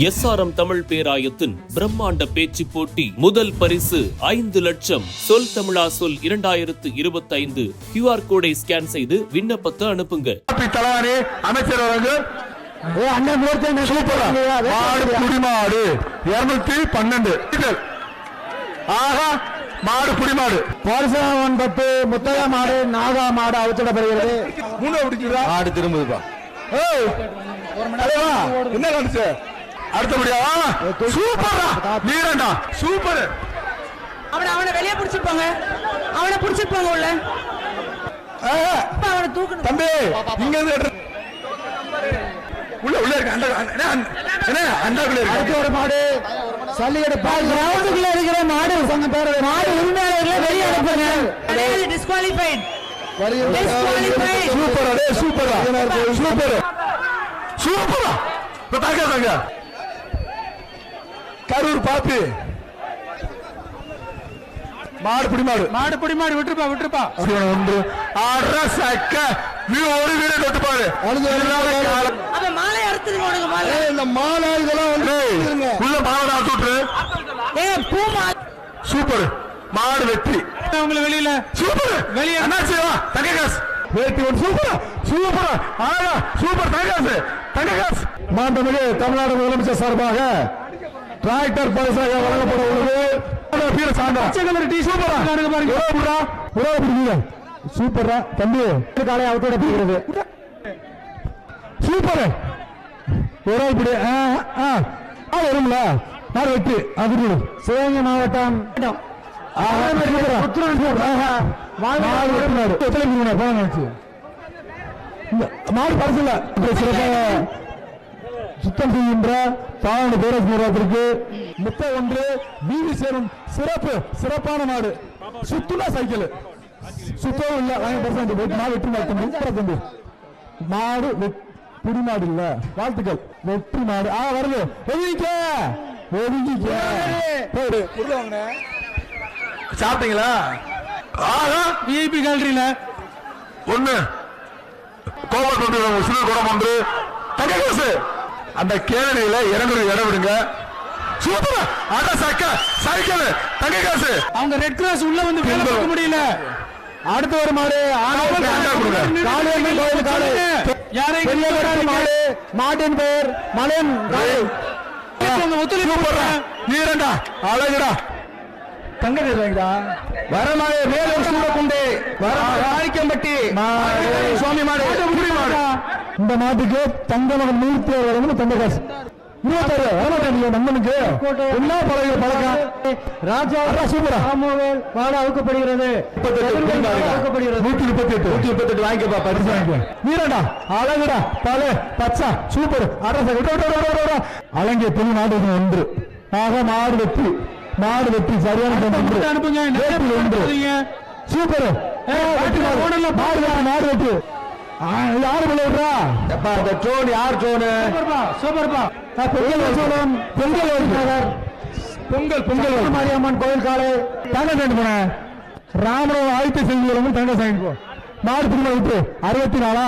SRM Tamil பேராயத்தின் பிரம்மாண்ட பேச்சு போட்டி முதல் பரிசு 5 லட்சம். சொல் தமிழா சொல் 2025 QR கோடை ஸ்கேன் செய்து விண்ணப்பத்தை அனுப்புங்க. அமைச்சர் குடிமாடு 212 மாடு குடிமாடு பரிசாவன் பத்து முத்தைய மாடு நாகா மாடு அவுத்திடப்படுகிறது. மாடு திரும்புதுப்பா. என்ன கண்டுச்சு அடுத்தபடியா சூப்பரா நீரண்டா சூப்பர். அவனை வெளியே பிடிச்சிருப்பாங்க, அவனை பிடிச்சிருப்பாங்க உள்ள. அவனை தூக்கணும் தம்பி. இங்க இருந்து உள்ள உள்ள இருக்கு. அடுத்த ஒரு மாடு சல்லிகடை கிரவுண்டுக்குள்ள இருக்கிற மாடு சங்க பேர மாடு உரிமையாளர்களை வெளியே அனுப்புங்க. டிஸ்குவாலிஃபைட். சூப்பரா சூப்பரா சூப்பர் சூப்பரா. தாங்க கரூர் பாப்பி மாடு பிடிமாடு மாடு பிடிமாடு விட்டுருப்பா விட்டுருப்பா. ஒன்று அரசக்க ஒரு வீடு தொட்டு பாரு. மாலை அறுத்துருங்க. மாலை இந்த மாலை இதெல்லாம் வந்து உள்ள மாலை அறுத்துட்டு சூப்பர் மாடு வெற்றி. உங்களுக்கு வெளியில சூப்பர் வெளியே என்னாச்சு தங்க காசு வேட்டி ஒன்று சூப்பர் சூப்பர் ஆனா சூப்பர் தங்க காசு. மாண்புமிகு தமிழ்நாடு முதலமைச்சர் சார்பாக டிராக்டர் பரிசாக வழங்கப்பட உள்ளது. சூப்பரா தம்பி காலை அவத்தோட போகிறது. சூப்பர் வரும்ல மாடு வெட்டி அது சிவகங்கை மாவட்டம் மாடு பரிசுல சிறப்பாக சுத்தம் செய்கின்ற பாவன பேரரசு நிறுவனத்திற்கு முத்த ஒன்று வீதி சேரும் சிறப்பான மாடு. சுத்துலா சைக்கிள் சுத்தம் இல்ல மாடு வெற்றி தம்பி மாடு புடிமாடு இல்ல. வாழ்த்துக்கள் வெற்றி மாடு வருது. சாப்பிட்டீங்களா? விஐபி கேலரியில ஒண்ணு கோபம் குடம் ஒன்று தங்க காசு. அந்த கேலரியில இறங்குறது இடம் விடுங்க. சூப்பர் அட சக்க சைக்கிள் தங்க காசு. அவங்க ரெட் கிராஸ் உள்ள வந்து வேலை பார்க்க முடியல. அடுத்து ஒரு மாடு மாட்டின் பெயர் மலையன் நீரண்டா அழகுடா தங்க வாங்கிடா. வரமாடு வேலூர் சூழக்குண்டே வாரிக்கம்பட்டி சுவாமி மாடு. இந்த மாட்டுக்கு தங்க மகன் 106 தங்க காசு 26 நம்பனுக்கு என்ன பழக்கம் ராஜா சூப்பரா மாடு அவுக்கப்படுகிறது. 138 வாங்கிக்கப்பா பரிசு வாங்கிக்க. வீரண்டா அழகுடா பால பச்சா சூப்பர் அரச அழகிய துணி மாடு ஒன்று. ஆக மாடு வெற்றி சரியான அனுப்புங்க. சூப்பர் மாடு வெற்றி. யாரு விளையாடுறா இந்த ட்ரோன் யார் ட்ரோனு சூப்பர்பா. பொங்கல் மாரியம்மன் கோயில் காலை தங்க சாய்ந்து போன ராமராவ் ஆதித்த செய்தி தங்க சாய்ந்து போ. மாடு திரும்ப விட்டு 64